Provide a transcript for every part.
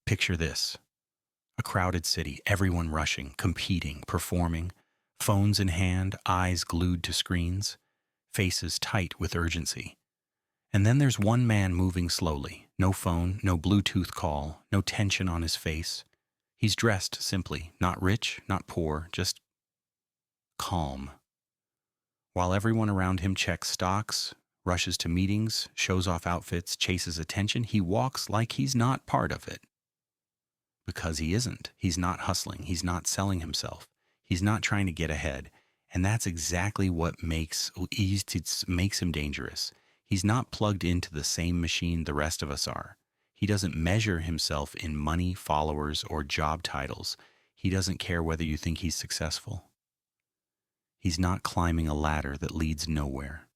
Picture this: a crowded city, everyone rushing, competing, performing, phones in hand, eyes glued to screens, faces tight with urgency. And then there's one man moving slowly. No phone, no Bluetooth call, no tension on his face. He's dressed simply, not rich, not poor, just calm. While everyone around him checks stocks, rushes to meetings, shows off outfits, chases attention, he walks like he's not part of it. Because he isn't. He's not hustling. He's not selling himself. He's not trying to get ahead. And that's exactly what makes him dangerous. He's not plugged into the same machine the rest of us are. He doesn't measure himself in money, followers, or job titles. He doesn't care whether you think he's successful. He's not climbing a ladder that leads nowhere.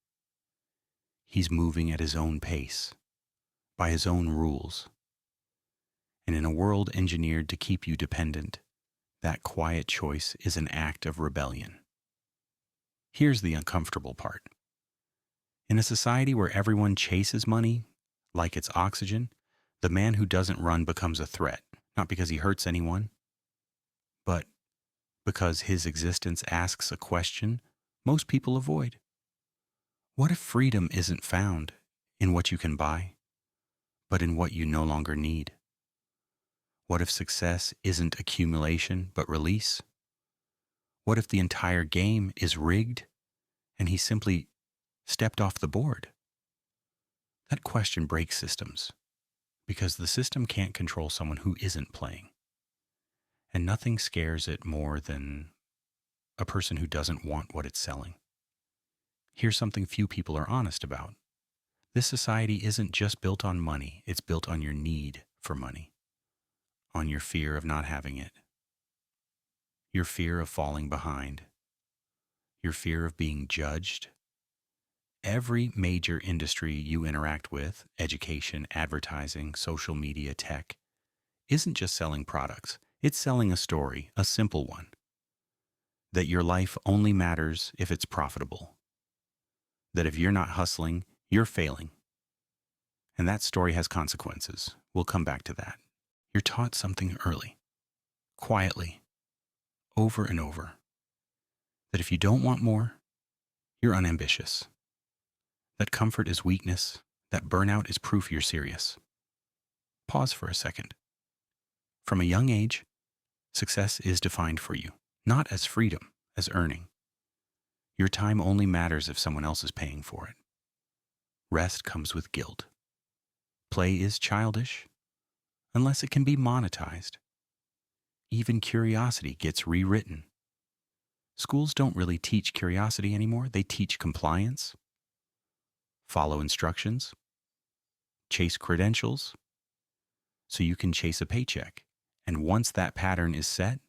He's moving at his own pace, by his own rules. And in a world engineered to keep you dependent, that quiet choice is an act of rebellion. Here's the uncomfortable part. In a society where everyone chases money like it's oxygen, the man who doesn't run becomes a threat, not because he hurts anyone, but because his existence asks a question most people avoid. What if freedom isn't found in what you can buy, but in what you no longer need? What if success isn't accumulation, but release? What if the entire game is rigged and he simply stepped off the board? That question breaks systems, because the system can't control someone who isn't playing. And nothing scares it more than a person who doesn't want what it's selling. Here's something few people are honest about. This society isn't just built on money, it's built on your need for money, on your fear of not having it, your fear of falling behind, your fear of being judged. Every major industry you interact with, education, advertising, social media, tech, isn't just selling products. It's selling a story, a simple one, that your life only matters if it's profitable, that if you're not hustling, you're failing. And that story has consequences. We'll come back to that. You're taught something early, quietly, over and over, that if you don't want more, you're unambitious, that comfort is weakness, that burnout is proof you're serious. Pause for a second. From a young age, success is defined for you, not as freedom, as earning. Your time only matters if someone else is paying for it. Rest comes with guilt. Play is childish, unless it can be monetized. Even curiosity gets rewritten. Schools don't really teach curiosity anymore. They teach compliance, follow instructions, chase credentials, so you can chase a paycheck. And once that pattern is set,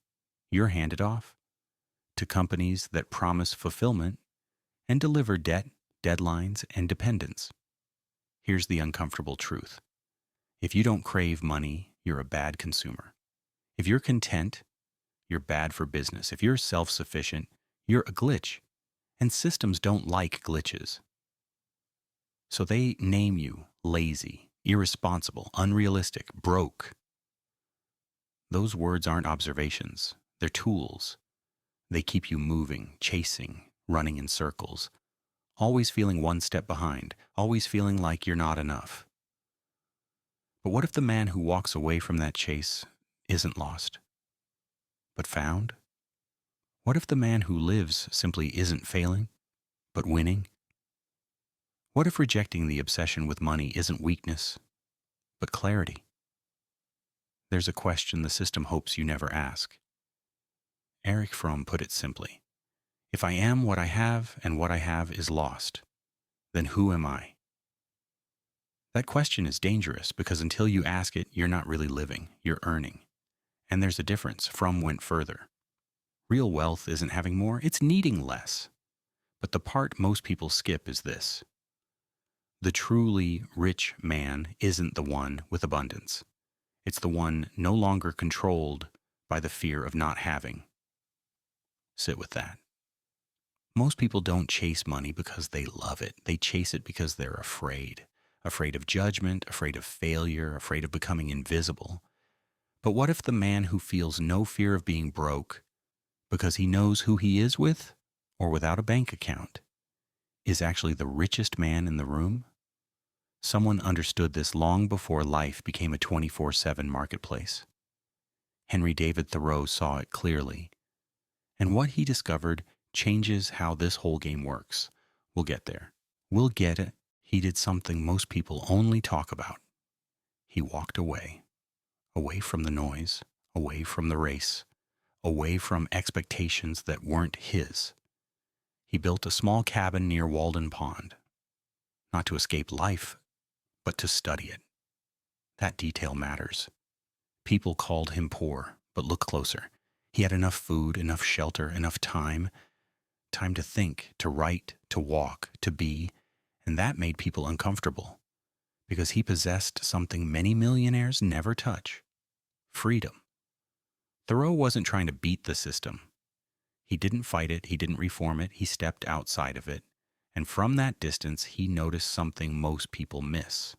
you're handed off to companies that promise fulfillment and deliver debt, deadlines, and dependence. Here's the uncomfortable truth. If you don't crave money, you're a bad consumer. If you're content, you're bad for business. If you're self-sufficient, you're a glitch. And systems don't like glitches. So they name you lazy, irresponsible, unrealistic, broke. Those words aren't observations. They're tools. They keep you moving, chasing, running in circles, always feeling one step behind, always feeling like you're not enough. But what if the man who walks away from that chase isn't lost, but found? What if the man who lives simply isn't failing, but winning? What if rejecting the obsession with money isn't weakness, but clarity? There's a question the system hopes you never ask. Erich Fromm put it simply: if I am what I have and what I have is lost, then who am I? That question is dangerous because until you ask it, you're not really living, you're earning. And there's a difference. Fromm went further. Real wealth isn't having more, it's needing less. But the part most people skip is this: the truly rich man isn't the one with abundance. It's the one no longer controlled by the fear of not having. Sit with that. Most people don't chase money because they love it. They chase it because they're afraid. Afraid of judgment, afraid of failure, afraid of becoming invisible. But what if the man who feels no fear of being broke because he knows who he is with or without a bank account is actually the richest man in the room? Someone understood this long before life became a 24/7 marketplace. Henry David Thoreau saw it clearly. And what he discovered changes how this whole game works. We'll get there. We'll get it. He did something most people only talk about. He walked away. Away from the noise. Away from the race. Away from expectations that weren't his. He built a small cabin near Walden Pond. Not to escape life, but to study it. That detail matters. People called him poor, but look closer. He had enough food, enough shelter, enough time to think, to write, to walk, to be, and that made people uncomfortable because he possessed something many millionaires never touch: freedom. Thoreau wasn't trying to beat the system. He didn't fight it, he didn't reform it, he stepped outside of it, and from that distance he noticed something most people miss.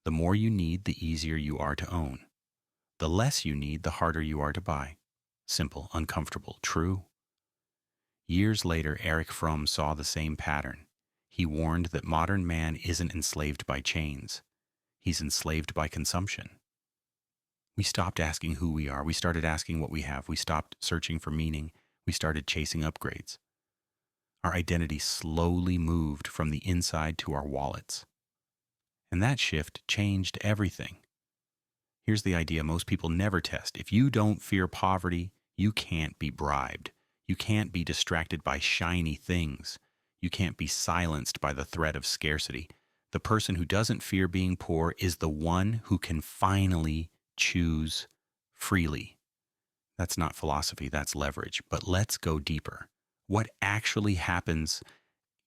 The more you need, the easier you are to own. The less you need, the harder you are to buy. Simple, uncomfortable, true. Years later, Erich Fromm saw the same pattern. He warned that modern man isn't enslaved by chains. He's enslaved by consumption. We stopped asking who we are. We started asking what we have. We stopped searching for meaning. We started chasing upgrades. Our identity slowly moved from the inside to our wallets. And that shift changed everything. Here's the idea most people never test. If you don't fear poverty, you can't be bribed. You can't be distracted by shiny things. You can't be silenced by the threat of scarcity. The person who doesn't fear being poor is the one who can finally choose freely. That's not philosophy, that's leverage. But let's go deeper. What actually happens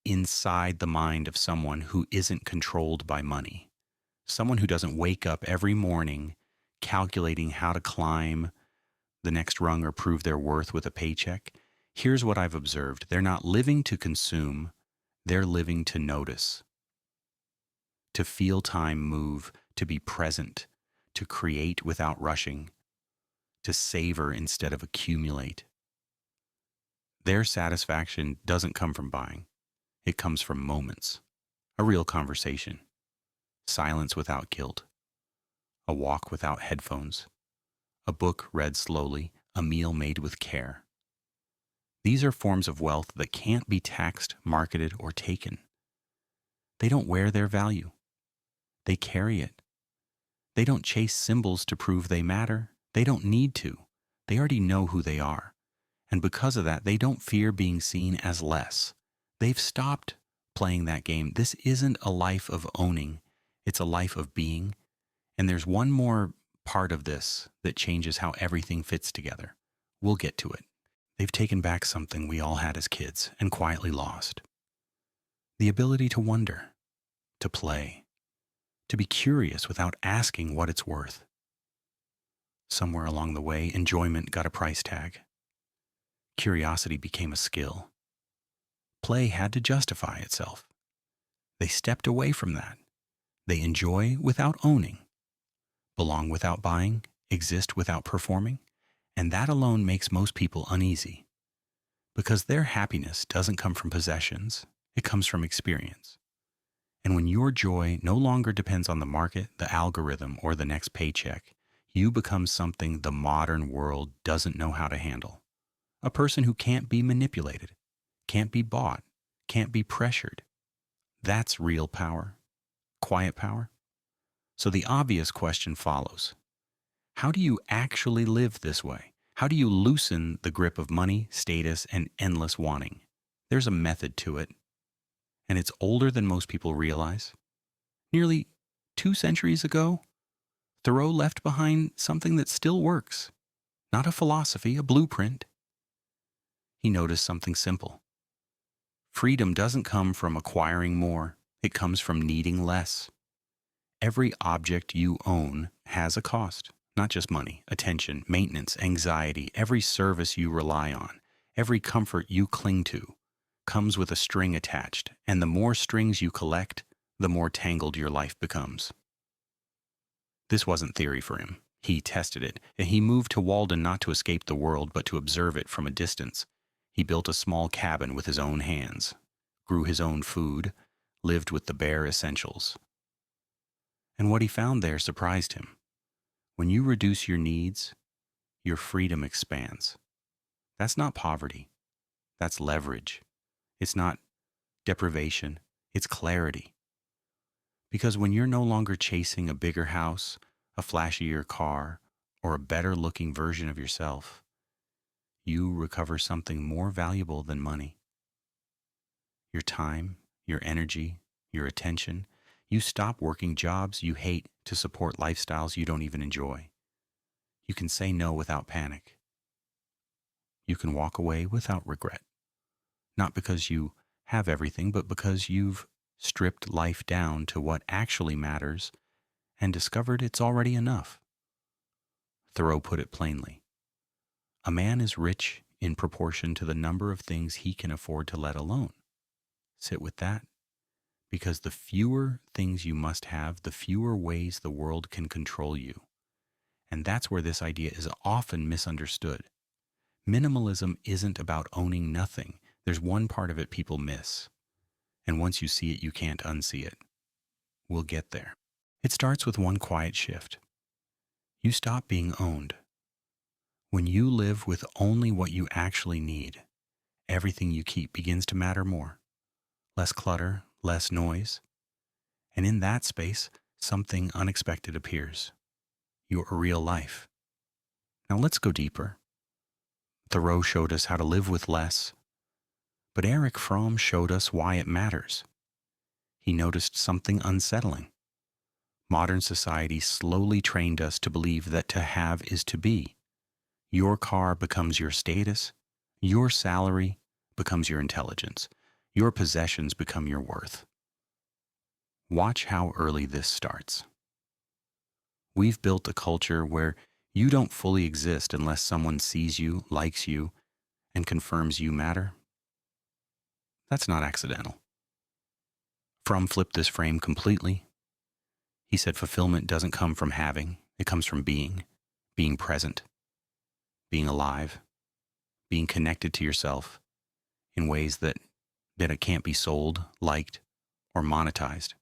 inside the mind of someone who isn't controlled by money? Someone who doesn't wake up every morning calculating how to climb the next rung or prove their worth with a paycheck. Here's what I've observed. They're not living to consume, they're living to notice, to feel time move, to be present, to create without rushing, to savor instead of accumulate. Their satisfaction doesn't come from buying. It comes from moments, a real conversation, silence without guilt, a walk without headphones, a book read slowly, a meal made with care. These are forms of wealth that can't be taxed, marketed, or taken. They don't wear their value. They carry it. They don't chase symbols to prove they matter. They don't need to. They already know who they are. And because of that, they don't fear being seen as less. They've stopped playing that game. This isn't a life of owning. It's a life of being. And there's one more part of this that changes how everything fits together. We'll get to it. They've taken back something we all had as kids and quietly lost. The ability to wonder, to play, to be curious without asking what it's worth. Somewhere along the way, enjoyment got a price tag. Curiosity became a skill. Play had to justify itself. They stepped away from that. They enjoy without owning, belong without buying, exist without performing, and that alone makes most people uneasy because their happiness doesn't come from possessions, it comes from experience. And when your joy no longer depends on the market, the algorithm, or the next paycheck, you become something the modern world doesn't know how to handle. A person who can't be manipulated, can't be bought, can't be pressured. That's real power. Quiet power. So the obvious question follows. How do you actually live this way? How do you loosen the grip of money, status, and endless wanting? There's a method to it, and it's older than most people realize. Nearly 2 centuries ago, Thoreau left behind something that still works. Not a philosophy, a blueprint. He noticed something simple. Freedom doesn't come from acquiring more. It comes from needing less. Every object you own has a cost, not just money, attention, maintenance, anxiety. Every service you rely on, every comfort you cling to, comes with a string attached, and the more strings you collect, the more tangled your life becomes. This wasn't theory for him. He tested it, and he moved to Walden not to escape the world, but to observe it from a distance. He built a small cabin with his own hands, grew his own food, lived with the bare essentials. And what he found there surprised him. When you reduce your needs, your freedom expands. That's not poverty. That's leverage. It's not deprivation. It's clarity. Because when you're no longer chasing a bigger house, a flashier car, or a better-looking version of yourself, you recover something more valuable than money. Your time, your energy, your attention. You stop working jobs you hate to support lifestyles you don't even enjoy. You can say no without panic. You can walk away without regret. Not because you have everything, but because you've stripped life down to what actually matters and discovered it's already enough. Thoreau put it plainly. A man is rich in proportion to the number of things he can afford to let alone. Sit with that, because the fewer things you must have, the fewer ways the world can control you. And that's where this idea is often misunderstood. Minimalism isn't about owning nothing. There's one part of it people miss. And once you see it, you can't unsee it. We'll get there. It starts with one quiet shift. You stop being owned. When you live with only what you actually need, everything you keep begins to matter more. Less clutter, less noise. And in that space, something unexpected appears. Your real life. Now let's go deeper. Thoreau showed us how to live with less, but Erich Fromm showed us why it matters. He noticed something unsettling. Modern society slowly trained us to believe that to have is to be. Your car becomes your status. Your salary becomes your intelligence. Your possessions become your worth. Watch how early this starts. We've built a culture where you don't fully exist unless someone sees you, likes you, and confirms you matter. That's not accidental. Fromm flipped this frame completely. He said fulfillment doesn't come from having, it comes from being present, being alive, being connected to yourself in ways that it can't be sold, liked, or monetized.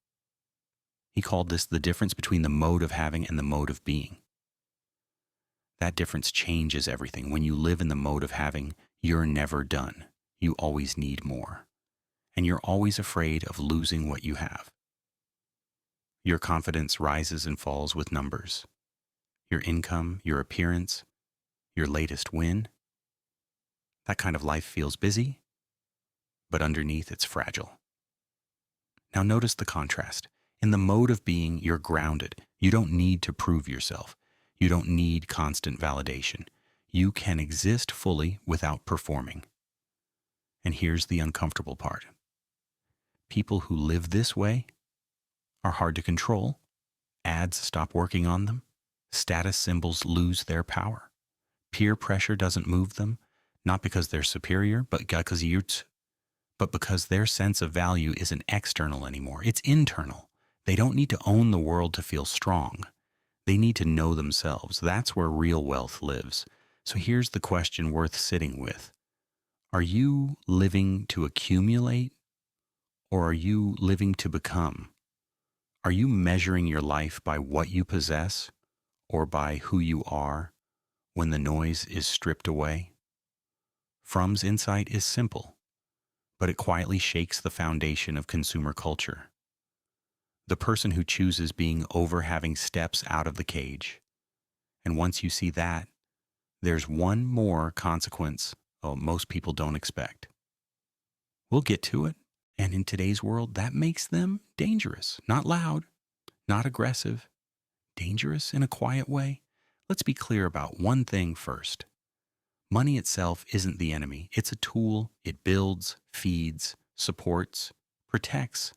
He called this the difference between the mode of having and the mode of being. That difference changes everything. When you live in the mode of having, you're never done. You always need more. And you're always afraid of losing what you have. Your confidence rises and falls with numbers. Your income, your appearance, your latest win. That kind of life feels busy, but underneath it's fragile. Now notice the contrast. In the mode of being, you're grounded. You don't need to prove yourself. You don't need constant validation. You can exist fully without performing. And here's the uncomfortable part. People who live this way are hard to control. Ads stop working on them. Status symbols lose their power. Peer pressure doesn't move them, not because they're superior, but because their sense of value isn't external anymore. It's internal. They don't need to own the world to feel strong. They need to know themselves. That's where real wealth lives. So here's the question worth sitting with. Are you living to accumulate, or are you living to become? Are you measuring your life by what you possess or by who you are when the noise is stripped away? Fromm's insight is simple, but it quietly shakes the foundation of consumer culture. The person who chooses being over having steps out of the cage. And once you see that, there's one more consequence most people don't expect. We'll get to it. And in today's world, that makes them dangerous. Not loud, not aggressive, dangerous in a quiet way. Let's be clear about one thing first. Money itself isn't the enemy. It's a tool. It builds, feeds, supports, protects.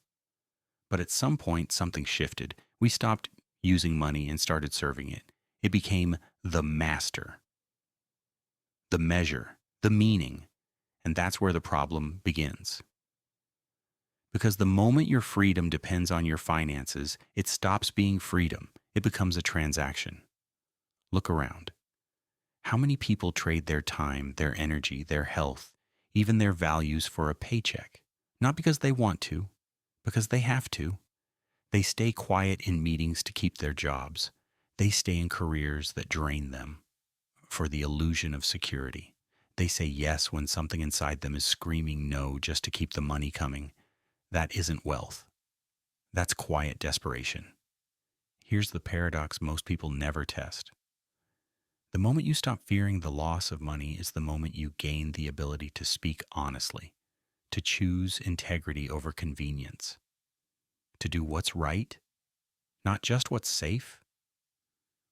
But at some point, something shifted. We stopped using money and started serving it. It became the master, the measure, the meaning. And that's where the problem begins. Because the moment your freedom depends on your finances, it stops being freedom. It becomes a transaction. Look around. How many people trade their time, their energy, their health, even their values for a paycheck? Not because they want to, because they have to. They stay quiet in meetings to keep their jobs. They stay in careers that drain them for the illusion of security. They say yes when something inside them is screaming no just to keep the money coming. That isn't wealth. That's quiet desperation. Here's the paradox most people never test. The moment you stop fearing the loss of money is the moment you gain the ability to speak honestly, to choose integrity over convenience, to do what's right, not just what's safe.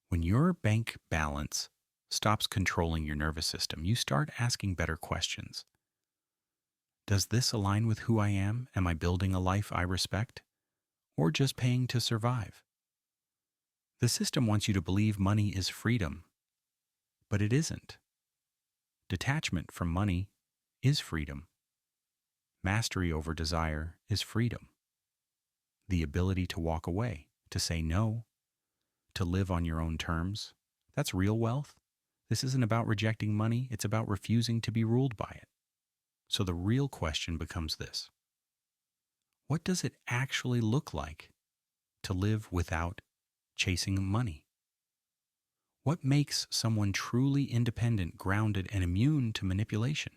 When your bank balance stops controlling your nervous system, you start asking better questions. Does this align with who I am? Am I building a life I respect? Or just paying to survive? The system wants you to believe money is freedom, but it isn't. Detachment from money is freedom. Mastery over desire is freedom. The ability to walk away, to say no, to live on your own terms, that's real wealth. This isn't about rejecting money, it's about refusing to be ruled by it. So the real question becomes this: what does it actually look like to live without chasing money? What makes someone truly independent, grounded, and immune to manipulation?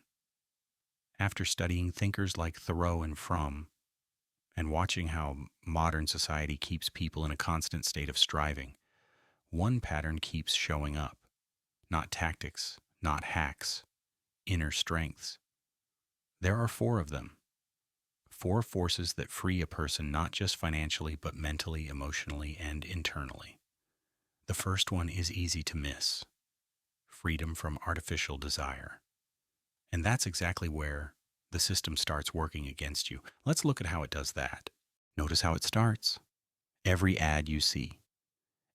After studying thinkers like Thoreau and Fromm, and watching how modern society keeps people in a constant state of striving, one pattern keeps showing up. Not tactics, not hacks, inner strengths. There are 4 of them. 4 forces that free a person not just financially, but mentally, emotionally, and internally. The first one is easy to miss: freedom from artificial desire. And that's exactly where the system starts working against you. Let's look at how it does that. Notice how it starts. Every ad you see,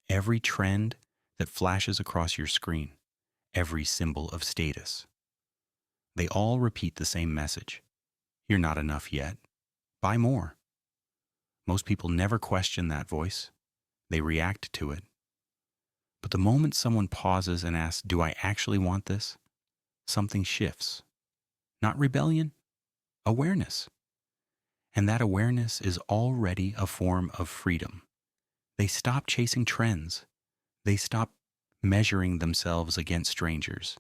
every trend that flashes across your screen, every symbol of status. They all repeat the same message: you're not enough yet. Buy more. Most people never question that voice. They react to it. But the moment someone pauses and asks, do I actually want this? Something shifts. Not rebellion, awareness. And that awareness is already a form of freedom. They stop chasing trends. They stop measuring themselves against strangers.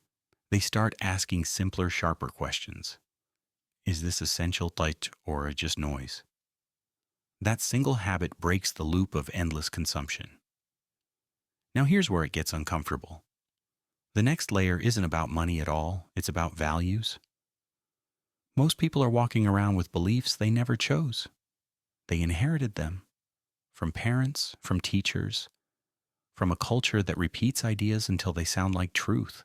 They start asking simpler, sharper questions. Is this essential, light, or just noise? That single habit breaks the loop of endless consumption. Now here's where it gets uncomfortable. The next layer isn't about money at all, it's about values. Most people are walking around with beliefs they never chose. They inherited them from parents, from teachers, from a culture that repeats ideas until they sound like truth.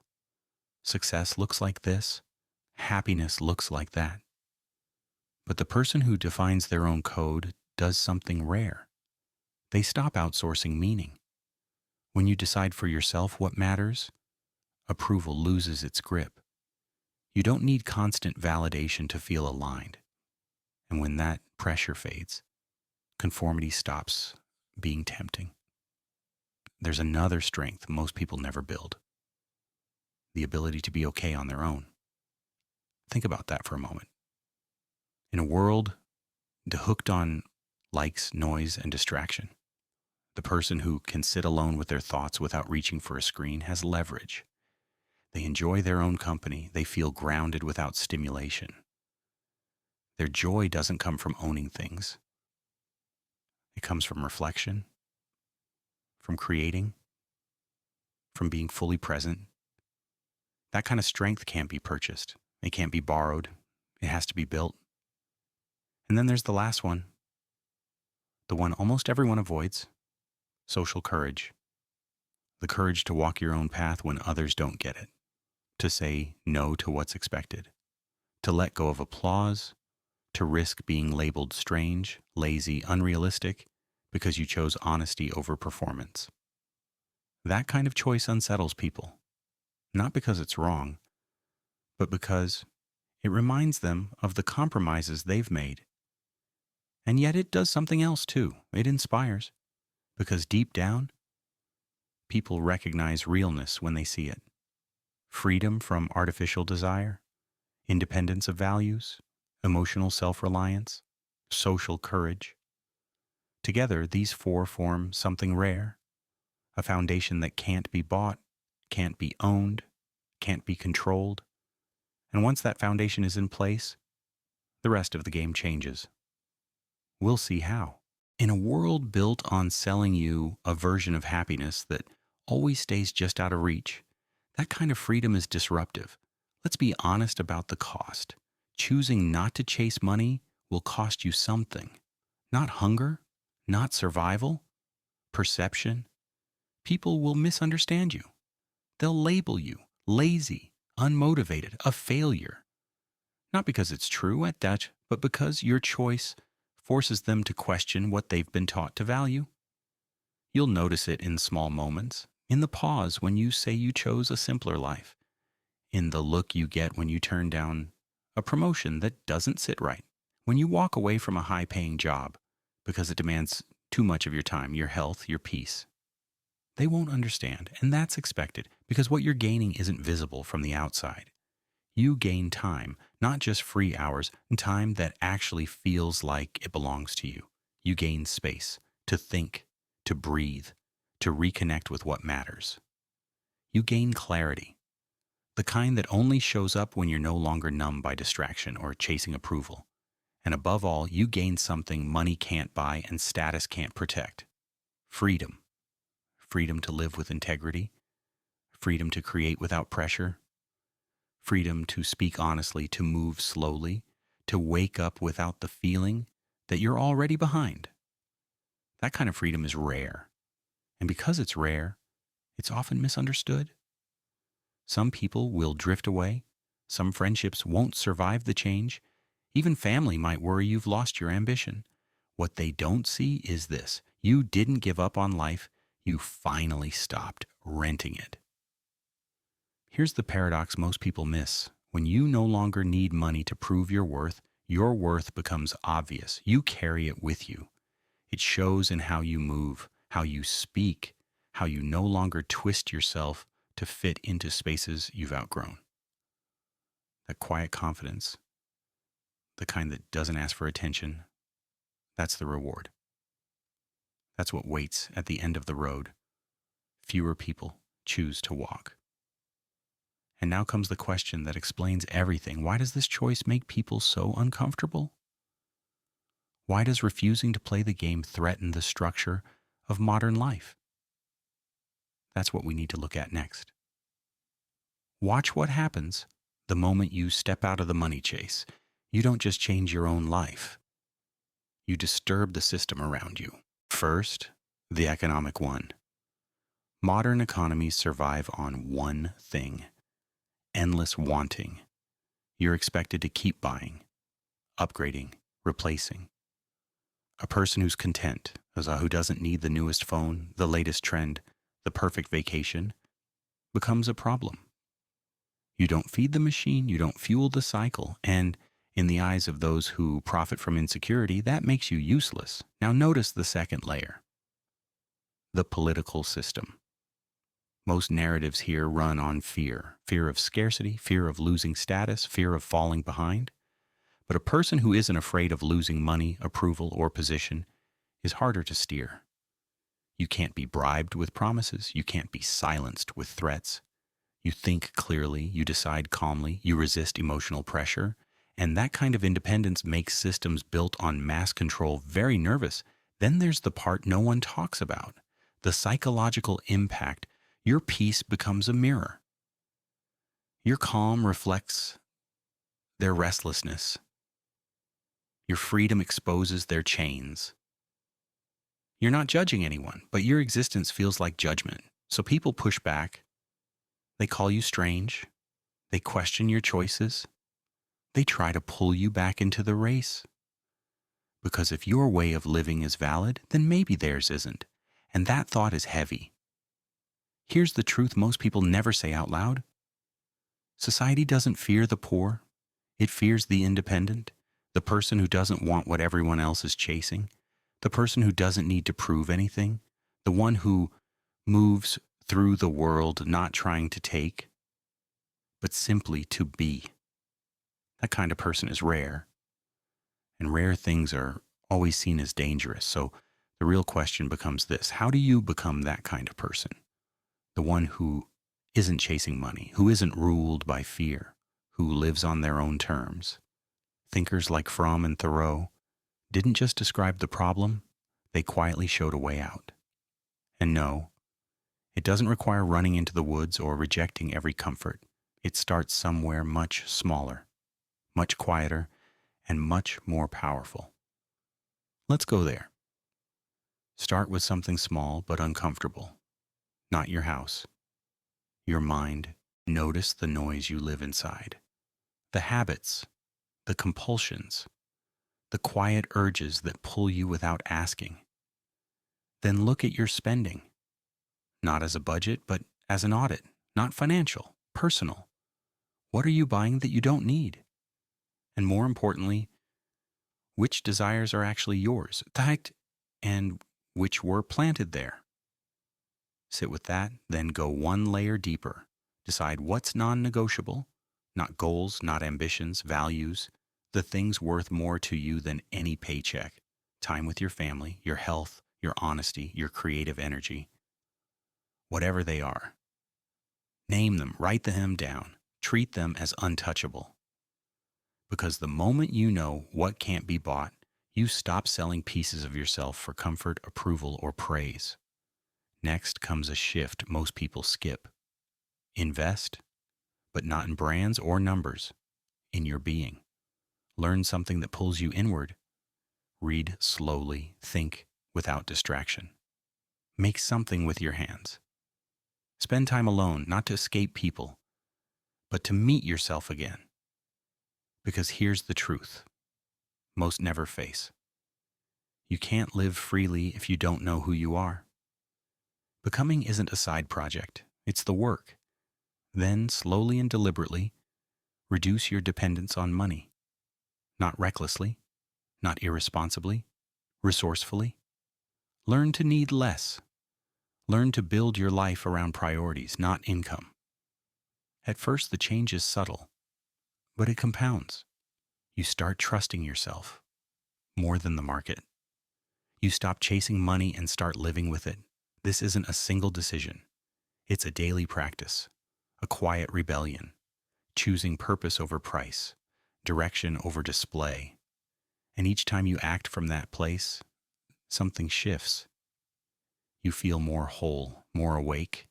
Success looks like this, happiness looks like that. But the person who defines their own code does something rare. They stop outsourcing meaning. When you decide for yourself what matters, approval loses its grip. You don't need constant validation to feel aligned. And when that pressure fades, conformity stops being tempting. There's another strength most people never build: the ability to be okay on their own. Think about that for a moment. In a world hooked on likes, noise, and distraction, the person who can sit alone with their thoughts without reaching for a screen has leverage. They enjoy their own company. They feel grounded without stimulation. Their joy doesn't come from owning things. It comes from reflection, from creating, from being fully present. That kind of strength can't be purchased. It can't be borrowed. It has to be built. And then there's the last one, the one almost everyone avoids: social courage. The courage to walk your own path when others don't get it, to say no to what's expected, to let go of applause, to risk being labeled strange, lazy, unrealistic, because you chose honesty over performance. That kind of choice unsettles people, not because it's wrong, but because it reminds them of the compromises they've made. And yet it does something else too. It inspires, because deep down, people recognize realness when they see it. Freedom from artificial desire, independence of values, emotional self-reliance, social courage. Together, these four form something rare, a foundation that can't be bought, can't be owned, can't be controlled. And once that foundation is in place, the rest of the game changes. We'll see how. In a world built on selling you a version of happiness that always stays just out of reach, that kind of freedom is disruptive. Let's be honest about the cost. Choosing not to chase money will cost you something. Not hunger, not survival, perception. People will misunderstand you. They'll label you lazy, unmotivated, a failure. Not because it's true at that, but because your choice forces them to question what they've been taught to value. You'll notice it in small moments, in the pause when you say you chose a simpler life, in the look you get when you turn down a promotion that doesn't sit right, when you walk away from a high-paying job because it demands too much of your time, your health, your peace. They won't understand, and that's expected because what you're gaining isn't visible from the outside. You gain time, not just free hours, and time that actually feels like it belongs to you. You gain space to think, to breathe, to reconnect with what matters. You gain clarity, the kind that only shows up when you're no longer numb by distraction or chasing approval. And above all, you gain something money can't buy and status can't protect. Freedom. Freedom to live with integrity. Freedom to create without pressure. Freedom to speak honestly, to move slowly, to wake up without the feeling that you're already behind. That kind of freedom is rare. And because it's rare, it's often misunderstood. Some people will drift away. Some friendships won't survive the change. Even family might worry you've lost your ambition. What they don't see is this: you didn't give up on life. You finally stopped renting it. Here's the paradox most people miss. When you no longer need money to prove your worth becomes obvious. You carry it with you. It shows in how you move, how you speak, how you no longer twist yourself to fit into spaces you've outgrown. That quiet confidence, the kind that doesn't ask for attention, that's the reward. That's what waits at the end of the road. Fewer people choose to walk. And now comes the question that explains everything. Why does this choice make people so uncomfortable? Why does refusing to play the game threaten the structure of modern life? That's what we need to look at next. Watch what happens the moment you step out of the money chase. You don't just change your own life. You disturb the system around you. First, the economic one. Modern economies survive on one thing: endless wanting. You're expected to keep buying, upgrading, replacing. A person who's content, who doesn't need the newest phone, the latest trend, the perfect vacation, becomes a problem. You don't feed the machine, you don't fuel the cycle, and in the eyes of those who profit from insecurity, that makes you useless. Now notice the second layer: the political system. Most narratives here run on fear. Fear of scarcity, fear of losing status, fear of falling behind. But a person who isn't afraid of losing money, approval, or position is harder to steer. You can't be bribed with promises. You can't be silenced with threats. You think clearly, you decide calmly, you resist emotional pressure. And that kind of independence makes systems built on mass control very nervous. Then there's the part no one talks about: the psychological impact. Your peace becomes a mirror. Your calm reflects their restlessness. Your freedom exposes their chains. You're not judging anyone, but your existence feels like judgment. So people push back. They call you strange. They question your choices. They try to pull you back into the race. Because if your way of living is valid, then maybe theirs isn't. And that thought is heavy. Here's the truth most people never say out loud. Society doesn't fear the poor. It fears the independent, the person who doesn't want what everyone else is chasing, the person who doesn't need to prove anything, the one who moves through the world, not trying to take, but simply to be. That kind of person is rare, and rare things are always seen as dangerous. So the real question becomes this: how do you become that kind of person? The one who isn't chasing money, who isn't ruled by fear, who lives on their own terms. Thinkers like Fromm and Thoreau didn't just describe the problem, they quietly showed a way out. And no, it doesn't require running into the woods or rejecting every comfort. It starts somewhere much smaller, much quieter, and much more powerful. Let's go there. Start with something small but uncomfortable. Not your house. Your mind. Notice the noise you live inside. The habits, the compulsions, the quiet urges that pull you without asking. Then look at your spending. Not as a budget, but as an audit. Not financial, personal. What are you buying that you don't need? And more importantly, which desires are actually yours, and which were planted there? Sit with that, then go one layer deeper. Decide what's non-negotiable, not goals, not ambitions, values, the things worth more to you than any paycheck. Time with your family, your health, your honesty, your creative energy. Whatever they are. Name them, write them down, treat them as untouchable. Because the moment you know what can't be bought, you stop selling pieces of yourself for comfort, approval, or praise. Next comes a shift most people skip. Invest, but not in brands or numbers, in your being. Learn something that pulls you inward. Read slowly, think without distraction. Make something with your hands. Spend time alone, not to escape people, but to meet yourself again. Because here's the truth most never face. You can't live freely if you don't know who you are. Becoming isn't a side project, it's the work. Then, slowly and deliberately, reduce your dependence on money. Not recklessly, not irresponsibly, resourcefully. Learn to need less. Learn to build your life around priorities, not income. At first, the change is subtle, but it compounds. You start trusting yourself more than the market. You stop chasing money and start living with it. This isn't a single decision. It's a daily practice, a quiet rebellion, choosing purpose over price, direction over display. And each time you act from that place, something shifts. You feel more whole, more awake,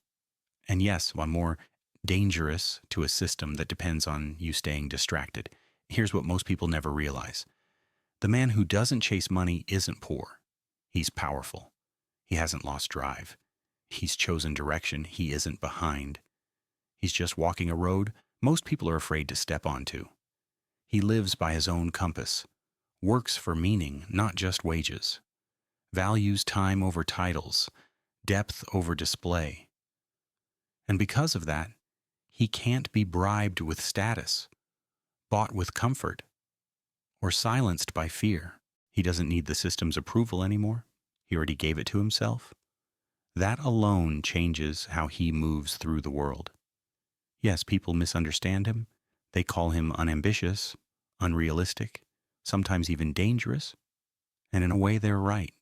and yes, one more dangerous to a system that depends on you staying distracted. Here's what most people never realize. The man who doesn't chase money isn't poor. He's powerful. He hasn't lost drive. He's chosen direction. He isn't behind. He's just walking a road most people are afraid to step onto. He lives by his own compass, works for meaning, not just wages, values time over titles, depth over display. And because of that, he can't be bribed with status, bought with comfort, or silenced by fear. He doesn't need the system's approval anymore. He already gave it to himself. That alone changes how he moves through the world. Yes, people misunderstand him. They call him unambitious, unrealistic, sometimes even dangerous. And in a way, they're right.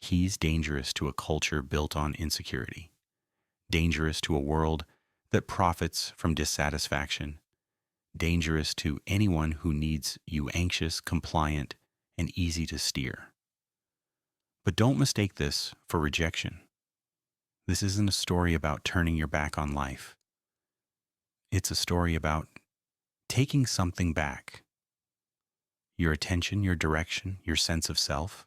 He's dangerous to a culture built on insecurity, dangerous to a world that profits from dissatisfaction, dangerous to anyone who needs you anxious, compliant, and easy to steer. But don't mistake this for rejection. This isn't a story about turning your back on life. It's a story about taking something back. Your attention, your direction, your sense of self.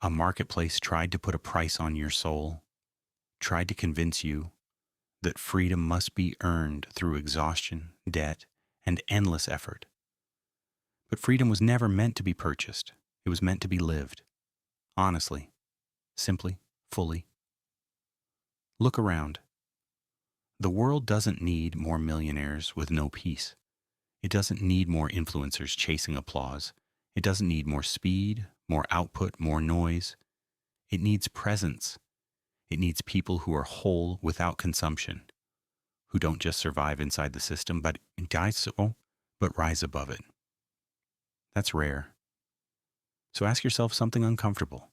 A marketplace tried to put a price on your soul, tried to convince you that freedom must be earned through exhaustion, debt, and endless effort. But freedom was never meant to be purchased. It was meant to be lived. Honestly, simply, fully. Look around. The world doesn't need more millionaires with no peace. It doesn't need more influencers chasing applause. It doesn't need more speed, more output, more noise. It needs presence. It needs people who are whole without consumption, who don't just survive inside the system, but rise above it. That's rare. So ask yourself something uncomfortable.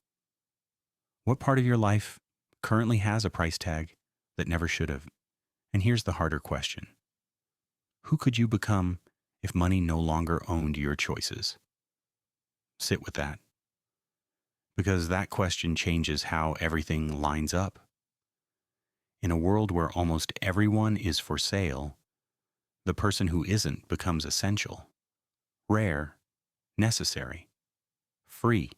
What part of your life currently has a price tag that never should have? And here's the harder question. Who could you become if money no longer owned your choices? Sit with that. Because that question changes how everything lines up. In a world where almost everyone is for sale, the person who isn't becomes essential, rare, necessary, free.